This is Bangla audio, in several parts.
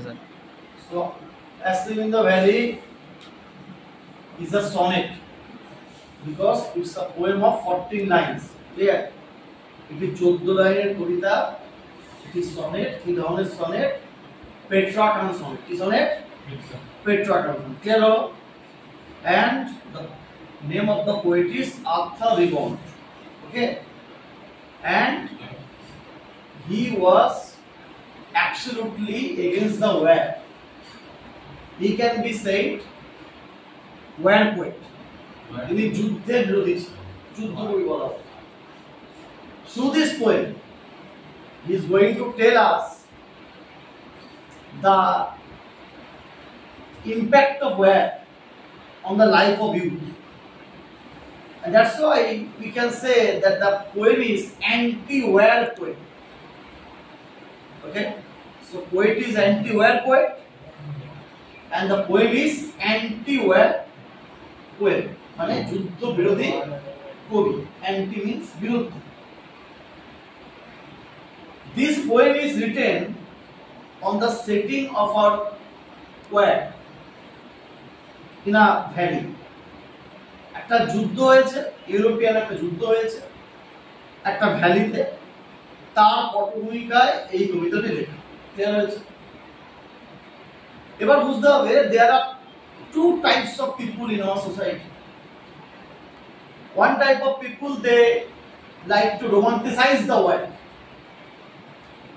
Sir. So, Asleep in the Valley is a sonnet because it's a poem of 14 lines. Clear? এটি 14 লাইনের কবিতা, এটি সনেট, কি ধরনের সনেট? Petrarchan sonnet. কি সনেট? Petrarchan sonnet. ক্লিয়ার হলো? And the name of the poet is Arthur Rimbaud. Okay? And he was absolutely against the war. He can be said war poet. তিনি যুদ্ধের বিরোধী ছিলেন, যুদ্ধ কবি বলা হয়। Through this poem, he is going to tell us the impact of war on the life of youth. And that's why we can say that the poem is anti-war poem. Okay? So poet is anti-war poet and the poem is anti-war poem. মানে যুদ্ধ বিরোধী কবি। Anti means বিরুদ্ধে। This poem is written on the setting of our war in a valley. একটা যুদ্ধ হয়েছে, ইউরোপিয়ান একটা যুদ্ধ হয়েছে একটা ভ্যালিতে, তার পটভূমিকায় এই কবিতাটি লেখা। ক্লিয়ার হয়েছে? এবার বুঝতে হবে there are two types of people in our society. One type of people, they like to romanticize the war.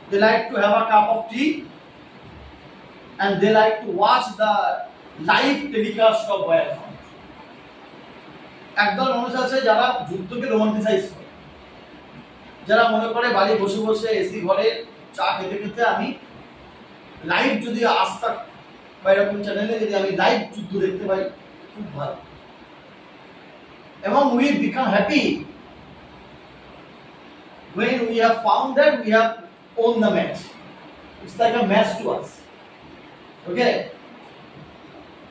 They like to have a cup of tea and they like to watch the live telecast of war. একদল মানুষ আছে যারা যুদ্ধকে রোমান্টিসাইজ করে, যারা মনে করে বাড়ি বসে বসে এসি ঘরে চা খেতে খেতে আমি লাইভ যদি আস্থা বা এরকম চ্যানেলে যদি আমি লাইভ যুদ্ধ দেখতে পাই খুব ভালো, এবং we become happy when we have found that we have won the match. It's like a match to us. Okay?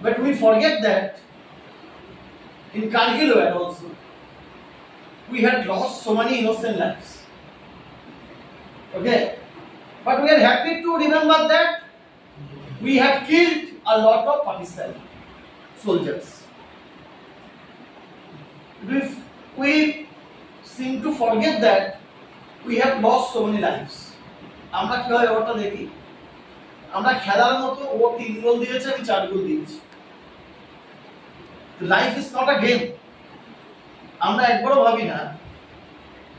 But we forget that in Kargil war also we had lost so many innocent lives. Okay? But we are happy to remember that we have killed a lot of Pakistani soldiers. If we seem to forget that we have lost so many lives. আমরা কিভাবে ওটা দেখি, আমরা খেলার মতো ও 3 গোল দিয়েছে আমি 4 গোল দিয়েছি। Life is not a game. আমরা একবারও ভাবি না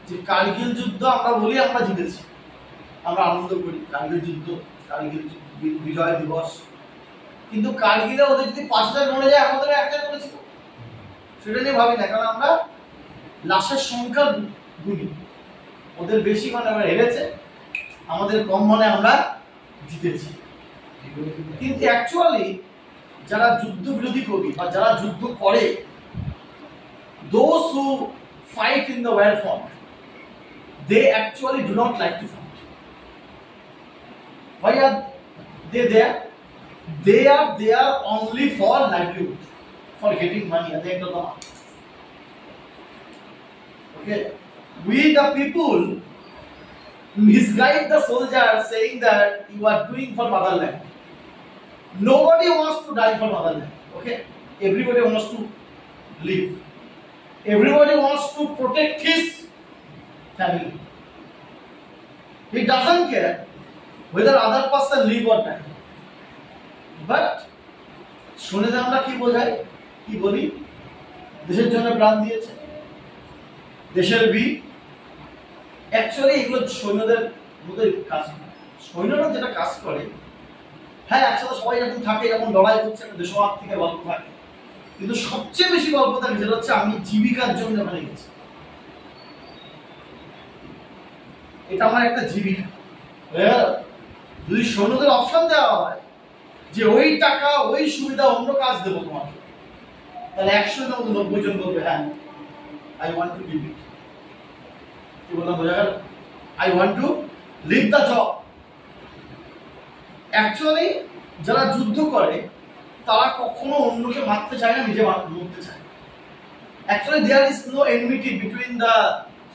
যে কারগিল যুদ্ধ আমরা বলি আমরা জিতেছি, আমরা আনন্দ করি কারগিল যুদ্ধ, কারগিল বিজয় দিবস, কিন্তু কারগিলে ওদের যদি 5000 মরে যায় আমাদের 1000 করেছিল সেটা নিয়ে ভাবি না, কারণ আমরা লাশের সংখ্যা গুনি, ওদের বেশি মানে আমরা হেরেছে, আমাদের কম মানে আমরা জিতেছি। কিন্তু অ্যাকচুয়ালি যারা যুদ্ধ বিরোধী কবি বা যারা যুদ্ধ করে, those who fight in the war front, they actually do not like to fight. Why are they there? They are there only for livelihood, for getting money at the end of the month. Okay, we the people misguide the soldier saying that you are doing for motherland. Nobody wants to die for motherland. Okay, everybody wants to live. Everybody wants to protect his family. He doesn't care whether other person live or die. But শুনে আমরা কি বোঝাই, কি বলি? দেশের জন্য প্রাণ দিয়েছে, দেশের বীর। অ্যাকচুয়ালি এগুলো সৈন্যদের মধ্যে কাজ করে। সৈন্যরা যেটা কাজ করে, হ্যাঁ একসাথে সবাই যখন থাকে, যখন লড়াই করছে, একটা দেশভাগ থেকে গল্প থাকে, কিন্তু সবচেয়ে বেশি গল্প থাকে যেটা হচ্ছে আমি জীবিকার জন্য ওখানে গেছি, এটা আমার একটা জীবিকা। যদি সৈন্যদের অপশন দেওয়া হয় যে ওই টাকা ওই সুবিধা অন্য কাজ দেবো তোমাকে, তাহলে 100 জন মধ্যে 90 জন বলবে হ্যাঁ I want to leave it. কি বললাম বোঝা গেল? I want to leave the job. Actually যারা যুদ্ধ করে তারা কখনো অন্যকে মারতে চায় না, নিজে মরতে চায়। Actually, there is no enmity between the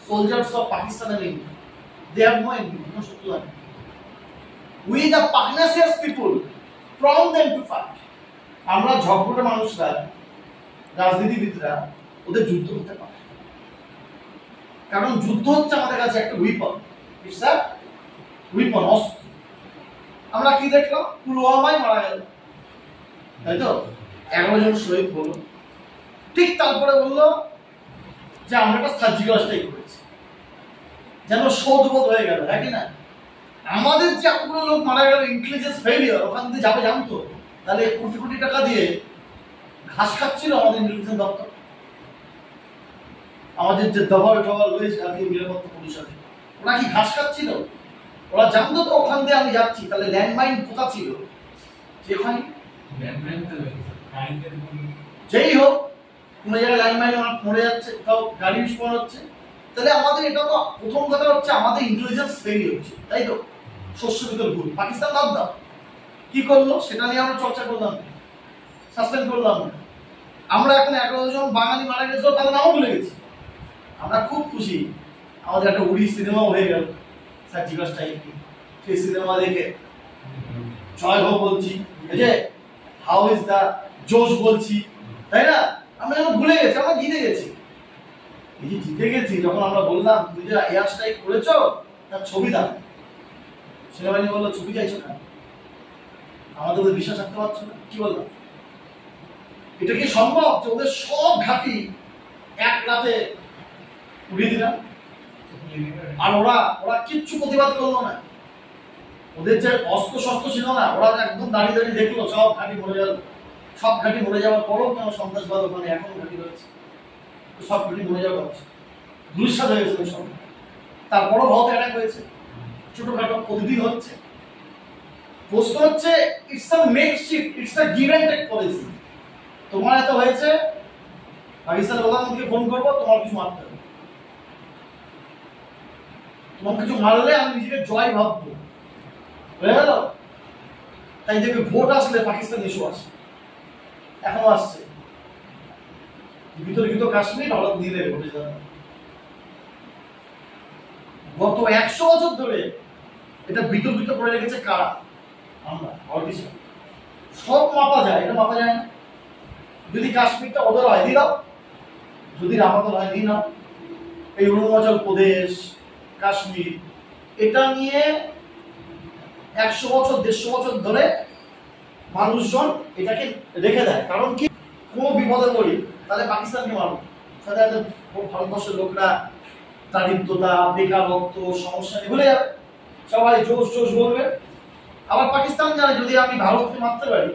soldiers of Pakistan and India. They have no enmity, no shotruta. We, the pugnacious people, prompt them to fight. আমরা ঝগড়াটে মানুষরা, রাজনীতিবিদরা ওদের যুদ্ধ করতে পারে, কারণ যুদ্ধ হচ্ছে আমাদের কাছে একটা উইপন, ইটস আ উইপন, অস্ত্র। আমরা কি দেখলাম, পুলওয়ামায় মারা গেল, তাই তো 11 জন শহীদ হলো, ঠিক তারপরে বললো যে আমরা একটা সার্জিক্যাল স্ট্রাইক করেছি, যেন শোধবোধ হয়ে গেল, হ্যাঁ কি না? আমাদের যে এতগুলো লোক মারা গেল, ইন্টেলিজেন্স ফেলিয়ার, ওখান দিয়ে যাবে জানতো, তাহলে কোটি কোটি টাকা দিয়ে ঘাস খাচ্ছিল আমাদের ইন্টেলিজেন্স দপ্তর, আমাদের যে দফায় টফার রয়েছে জাতীয় নিরাপত্তা পরিষদে, ওরা কি ঘাস খাচ্ছিল? ওরা জানতো তো ওখান দিয়ে আমি যাচ্ছি, তাহলে ল্যান্ডমাইন কোথা ছিল সেখানে, যেই হোক কোনো জায়গায় ল্যান্ডমাইন মরে যাচ্ছে, কোথাও গাড়ি বিস্ফোরণ হচ্ছে, তাহলে আমাদের এটা তো প্রথম কথা হচ্ছে আমাদের ইন্টেলিজেন্স ফেলিয়ার হচ্ছে, তাই তো? শস্য ভিতর ভুল। পাকিস্তান বাদ দাও, কি করলো সেটা নিয়ে আমরা চর্চা করলাম, সাসপেন্ড করলাম না। আমরা এখন 11 জন বাঙালি মারা গেছিল, তাদের নামও ভুলে গেছি। আমরা খুব খুশি, আমাদের একটা উড়ি সিনেমাও হয়ে গেল সার্জিক্যাল স্ট্রাইক, সেই সিনেমা দেখে জয় হোক বলছি, এই যে হাউ ইজ দা জোশ বলছি, তাই না? আমরা যখন ভুলে গেছি, আমরা জিতে গেছি। এই যে জিতে গেছি, যখন আমরা বললাম তুমি যে এয়ার স্ট্রাইক করেছো তার ছবি দাও, সেনাবাহিনী বললো ছবি চাইছো না, আমাদের ওদের বিশ্বাস রাখতে পারছো না, কি বললাম? এটা কি সম্ভব যে ওদের সব ঘাঁটি এক রাতে উড়িয়ে দিলাম, আর ওরা কিচ্ছু প্রতিবাদ করলো না? ওদের যে অস্ত্র শস্ত্র ছিল না, ওরা একদম দাঁড়িয়ে দাঁড়িয়ে দেখলো সব ঘাঁটি মরে গেল। সব ঘাঁটি মরে যাওয়ার পরও কেন সন্ত্রাসবাদ ওখানে এখনো ঘাঁটি রয়েছে, সব ঘাঁটি মরে যাওয়া হচ্ছে, দুঃসাদ হয়ে গেছে সব। তারপরও ভারতে অ্যাটাক হয়েছে, ছোটখাটো প্রতিদিন হচ্ছে। প্রশ্ন হচ্ছে, it's a makeshift, it's a give and take policy. তোমার এত হয়েছে, পাকিস্তানের প্রধানমন্ত্রীকে ফোন করবো, তোমার কিছু মারতে হবে, তোমার কিছু মারলে আমি নিজেকে জয় ভাববো, হয়ে গেল? তাই দেখবে ভোট আসলে পাকিস্তান ইস্যু আসে, এখনো আসছে। বিতর্কিত কাশ্মীর হঠাৎ নিলে ভোটে যাবে। গত 100 বছর ধরে এটা বিতর্কিত করে রেখেছে কারা? আমরা। সব মাপা যায়, এটা মাপা যায় না। যদি কাশ্মীরটা ওদের হয় দিয়ে দাও, যদি আমাদের হয় দিয়ে নাও। এই অরুণাচল প্রদেশ, কাশ্মীর, এটা নিয়ে 100 বছর 150 বছর ধরে মানুষজন এটাকে রেখে দেয়। কারণ কি, কোনো বিপদে পড়ি তাহলে পাকিস্তানকে মারবো, সাথে সাথে ভারতবর্ষের লোকরা দারিদ্রতা, বেকারত্ব, সমস্যা নিয়ে ভুলে যাবে, সবাই জোশ জোশ বলবে। আবার পাকিস্তান জানে যদি আমি ভারতকে মারতে পারি,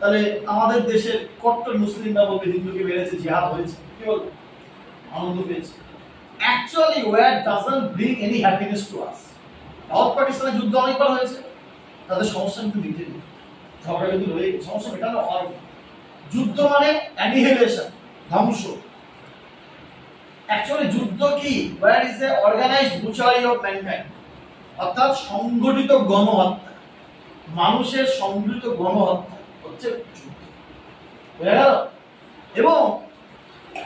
তাহলে আমাদের দেশের কট্টর মুসলিমরা বলবে হিন্দুকে মেরেছে, জিহাদ হয়েছে, কি বলবে? আনন্দ পেয়েছে। Actually war doesn't bring any happiness to us. Bharat পাকিস্তানের যুদ্ধ অনেকবার হয়েছে, তাদের সমস্যা কিন্তু মিটে নেই, ঝগড়া কিন্তু রয়ে গেছে, সমস্যা মেটানো হয়। যুদ্ধ মানে অ্যানিহিলেশন, ধ্বংস। অ্যাকচুয়ালি যুদ্ধ কি? War is a organized butchery of mankind, অর্থাৎ সংগঠিত গণহত্যা, মানুষের সংগঠিত গণহত্যা হচ্ছে যুদ্ধ, বুঝা গেল? এবং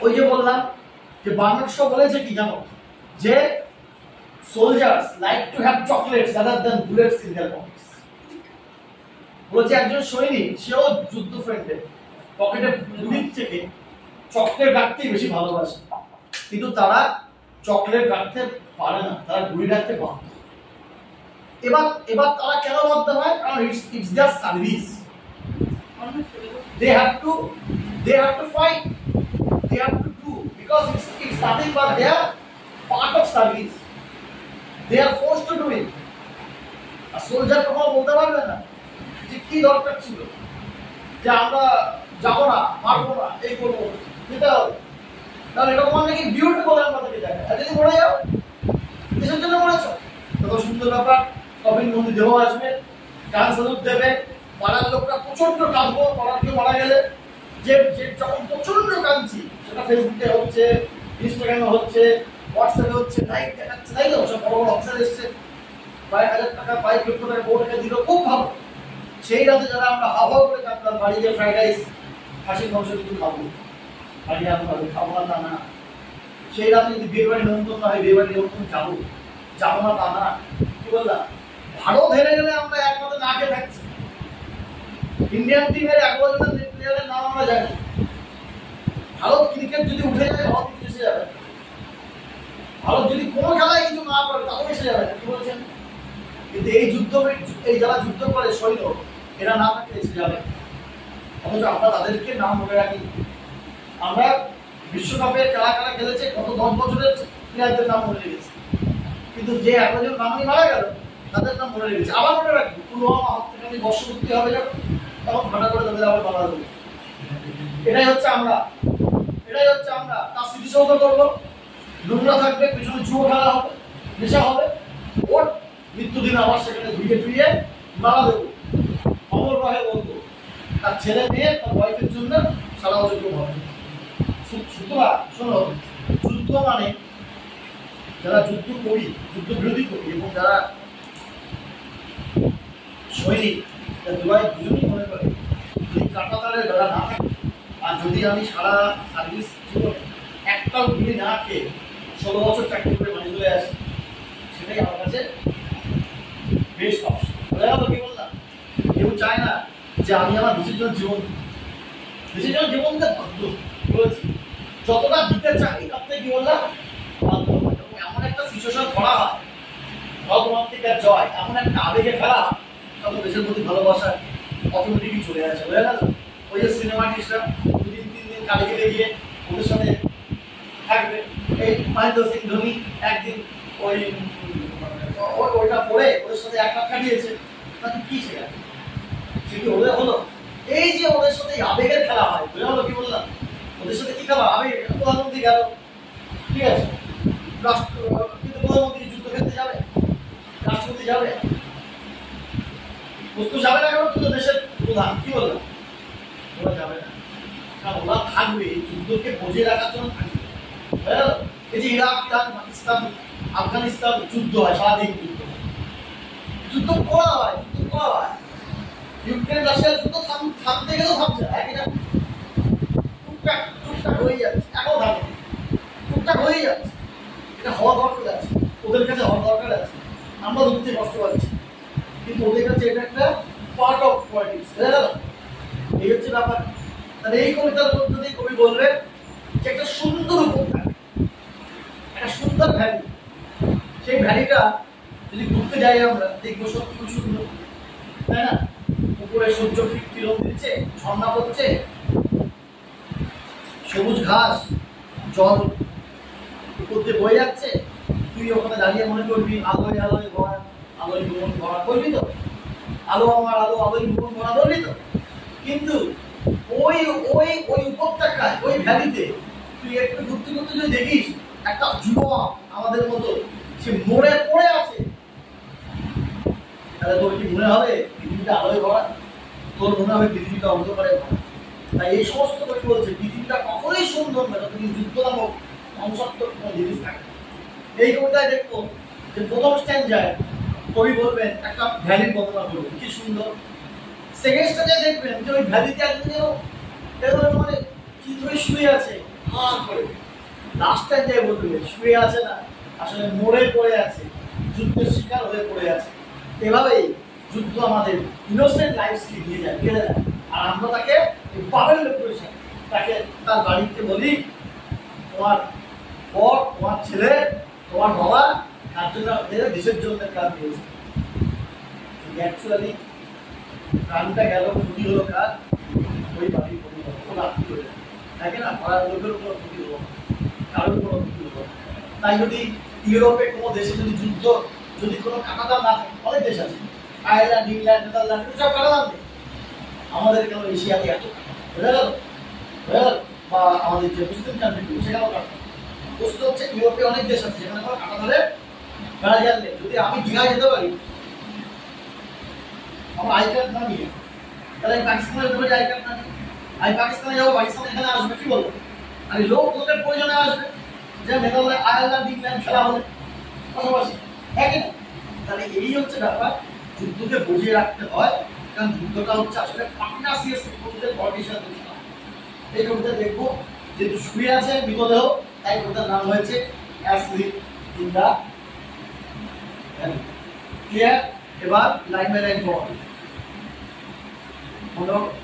ওই যে বললাম যে বার্নার্ড শ বলেছে কি জানো, যে soldiers like to have chocolates rather than bullets in their pockets. বলছে একজন সৈনিক, সেও যুদ্ধ ফ্রেন্ডে পকেটে গুলির থেকে চকলেট রাখতেই বেশি ভালোবাসে, কিন্তু তারা চকলেট রাখতে পারে না, তারা গুলি রাখতে বাধ্য। এবার তারা কেন বাধ্য হয়? কারণ it's their service. they have to fight, they have to do, because it's nothing but their part of service, they are forced to do it. আর সোলজার কখনো বলতে পারবে না যে কি দরকার ছিল, যে আমরা যাবো না, মারবো না, এই করবো, যেটা হবে। তাহলে এটা তোমার নাকি ডিউটি বলে আমাদেরকে দেখায়, আর যদি মরে যাও, দেশের জন্য মরেছ, কত সুন্দর ব্যাপার। কবির মন্দির দেহ আসবে, গান সালুট দেবে, পাড়ার লোকরা প্রচন্ড কাঁদবো, পাড়ার কেউ মারা গেলে, যে যখন প্রচন্ড কাঁদছি, সেটা ফেসবুকে হচ্ছে, ইনস্টাগ্রামে হচ্ছে, হোয়াটসঅ্যাপে হচ্ছে, লাইক দেখাচ্ছে, তাই তো? সব বড় বড় অফিসার এসছে, 5,000 টাকা 5 লক্ষ টাকা বউ টাকা দিল, খুব ভালো। সেই রাতে যারা আমরা হাওয়া করে কাঁদলাম, বাড়ি গিয়ে ফ্রাইড রাইস, খাসির মাংস কিছু খাবো, বাড়ি খাবো না তা না। সেই রাতে যদি বিয়ে বাড়ি নিমন্ত্রণ না হয়, বিয়ে বাড়ি নিমন্ত্রণ যাবো না তা না, কি বললাম? ভারত হেরে গেলে আমরা একমাত্র না খেয়ে থাকছি, ইন্ডিয়ান টিমের 11 জনের প্লেয়ারের নাম আমরা জানি। ভারত ক্রিকেট যদি উঠে যায় ভারত কিছু এসে যাবে, ভারত যদি কোনো খেলায় কিছু না করে তাহলে এসে যাবে, কি বলছেন? কিন্তু এই যুদ্ধ, এই যারা যুদ্ধ করে সৈন্য, এরা না থাকলে এসে যাবে। অথচ আমরা তাদেরকে নাম মনে রাখি। আমরা বিশ্বকাপে কারা কারা খেলেছে কত 10 বছরের প্লেয়ারদের নাম মনে রেখেছি, কিন্তু যে 11 জন নামই মারা গেল তাদের নাম মনে রেখেছি। আবার মনে রাখবো পুলওয়ামা হত্যাকাণ্ডে বর্ষপূর্তি হবে যখন, তখন ভাটা করে তাদের আবার মারা দেবো। এটাই হচ্ছে আমরা, এটাই হচ্ছে আমরা। তার স্মৃতিসৌধ করবো, নোংরা থাকবে, পিছনে জুয়ো খেলা হবে, নেশা হবে, ওর মৃত্যুদিন আবার সেখানে ধুয়ে ধুয়ে মারা দেবো। অমর রহে বলবো তার ছেলে মেয়ে তার ওয়াইফের জন্য সারা বছর হবে। সুতরাং শোনো, যুদ্ধ মানে যারা যুদ্ধ করি, যুদ্ধ বিরোধী করি এবং যারা সৈনিক, দুজনই মনে করে যদি কাঁটাতারের বেড়া না থাকে, আর যদি আমি সারা সার্ভিস জীবনে একটাও বিড়ি না খেয়ে 16 বছর চাকরি করে বাড়ি চলে আসি, সেটাই আমার কাছে বেস্ট অপশন। বোঝা গেল কি বললাম? কেউ চায় না যে আমি আমার দেশের জন্য জীবন, দেশের জন্য জীবনকে বাধ্য বলেছি, যতটা দিতে চাই তার থেকে কি বললাম বাধ্য। এমন একটা সিচুয়েশন করা হয়, রোমান্টিকের জয়, এমন একটা আবেগে ফেলা, তখন দেশের প্রতি ভালোবাসা অটোমেটিকই চলে আসে। বোঝা গেল? ওই যে সিনেমা আর্টিস্টরা 2-3 দিন কালী গেলে গিয়ে ওদের সাথে থাকবে। এই মহেন্দ্র সিং ধোনি একদিন ওই ওইটা পড়ে ওদের সাথে এক রাত কাটিয়েছে, তাতে কি শেখা? সে কি ওদের হলো? এই যে ওদের সাথে আবেগের খেলা হয়, বোঝা হলো কি বললাম? ওদের সাথে কি খেলা? আবেগ। প্রধানমন্ত্রী গেল, ঠিক আছে, কিন্তু প্রধানমন্ত্রী যুদ্ধ খেলতে যাবে, রাষ্ট্রপতি যাবে, বস্তু যাবে না কেন? কিন্তু দেশের প্রধান, কি বললাম? ওরা যাবে না, কারণ ওরা থাকবে যুদ্ধকে বজিয়ে রাখার জন্য থাকবে। এই যে ইরাক, ইরান, পাকিস্তান, আফগানিস্তান যুদ্ধ হয়, সারাদিন যুদ্ধ হয়, যুদ্ধ করা হয়, যুদ্ধ করা হয়। ইউক্রেন রাশিয়ার যুদ্ধ থামতে গেলেও থামছে না, একই না, টুকটাক টুকটাক হয়ে যাচ্ছে, এখনো থামে, টুকটাক হয়ে যাচ্ছে। এটা হওয়া দরকার আছে, ওদের কাছে হওয়া দরকার আছে। আমরা দুঃখে কষ্ট পাচ্ছি, কিন্তু ওদের কাছে এটা একটা পার্ট অফ পলিটিক্স। এই হচ্ছে ব্যাপার। তাহলে এই কবিতার মধ্যে দিয়ে কবি বলবেন যে একটা সুন্দর উপত্যকা, একটা সুন্দর ভ্যালি, সেই ভ্যালিটা যদি ঘুরতে যাই আমরা দেখবো সত্যি খুব সুন্দর, তাই না? উপরে সূর্য কিরণ দিচ্ছে, ঝর্ণা পড়ছে, সবুজ ঘাস, জল উপর দিয়ে বয়ে যাচ্ছে, তুই ওখানে দাঁড়িয়ে মনে করবি আলোয় আলোয় ভরা, আলোয় ভুবন ভরা, করবি তো? আলো আমার আলো, আলোয় ভুবন ভরা, করবি তো? কিন্তু ওই ওই ওই উপত্যকায়, ওই ভ্যালিতে তুই একটু ঘুরতে ঘুরতে যদি দেখিস একটা যুবক আমাদের মতো সে মরে পড়ে আছে, তাহলে তোর কি মনে হবে পৃথিবীটা আলোয় ভরা? তোর মনে হবে পৃথিবীটা অন্ধকারে ভরা। তাই এই সমস্ত কবি বলছে পৃথিবীটা কখনোই সুন্দর না যতদিন যুদ্ধ নামক ধ্বংসাত্মক কোনো জিনিস থাকে। এই কবিতায় দেখবো যে প্রথম স্ট্যান্ডায় কবি বলবেন একটা ভ্যালির বর্ণনা করবেন, কি সুন্দর। সেকেন্ড স্ট্যান্ডায় দেখবেন যে ওই ভ্যালিতে একদিন যেন মানে কি ধরে শুয়ে আছে, হা করে। লাস্ট স্ট্যান্ডায় বলবে শুয়ে আছে না, আসলে মরে পড়ে আছে, যুদ্ধের শিকার হয়ে পড়ে আছে। এভাবেই যুদ্ধ আমাদের ইনোসেন্ট লাইফকে নিয়ে যায়, ফেলে দেয়। আর আমরা তাকে পাবেন রেপুটেশন, তাকে তার বাড়িতে বলি তোমার পর, তোমার ছেলে, তোমার বাবা তার জন্য দেশের জন্য কাজ করেছে। অ্যাকচুয়ালি প্রাণটা গেল, ক্ষতি হলো কাজ ওই বাড়ির পরিবার, কোনো আত্মীয় থাকে না, পাড়ার লোকের কোনো ক্ষতি হলো, কারোর কোনো ক্ষতি হলো। তাই যদি ইউরোপে কোনো দেশে যদি যুদ্ধ, যদি কোনো কাটাদার না থাকে, অনেক দেশ আছে, আয়ারল্যান্ড, ইংল্যান্ড, নেদারল্যান্ড, সব কাটাদার নেই। আমাদের কেন এশিয়াতে এত বোঝা গেল? বা আমাদের যে মুসলিম কান্ট্রিগুলো সেখানেও কাটা। বস্তু হচ্ছে ইউরোপে অনেক দেশ আছে যেখানে কোনো কাটাদারে বেড়া জানলে, যদি আমি দীঘায় যেতে পারি আমার আই কার্ড না নিয়ে, তাহলে আমি পাকিস্তানে যেতে পারি আই কার্ড না নিয়ে। আমি পাকিস্তানে যাবো, পাকিস্তান এখানে আসবে, কি বলবো? আর লোকের প্রয়োজনে আসবে, যে নেদারল্যান্ড, আয়ারল্যান্ড, ইংল্যান্ড খেলা হলে পাশাপাশি, একই না? তাহলে এই হচ্ছে ব্যাপার, যুদ্ধকে বুঝিয়ে রাখতে হয়, কারণ যুদ্ধটা হচ্ছে আসলে পার্টনারশিপ কবিতার কন্ডিশন। এই কবিতা দেখবো যেহেতু শুয়ে আছে মৃতদেহ, তাই কবিতার নাম হয়েছে asleep in the valley. Clear? এবার লাইন বাই লাইন পড়ো। হলো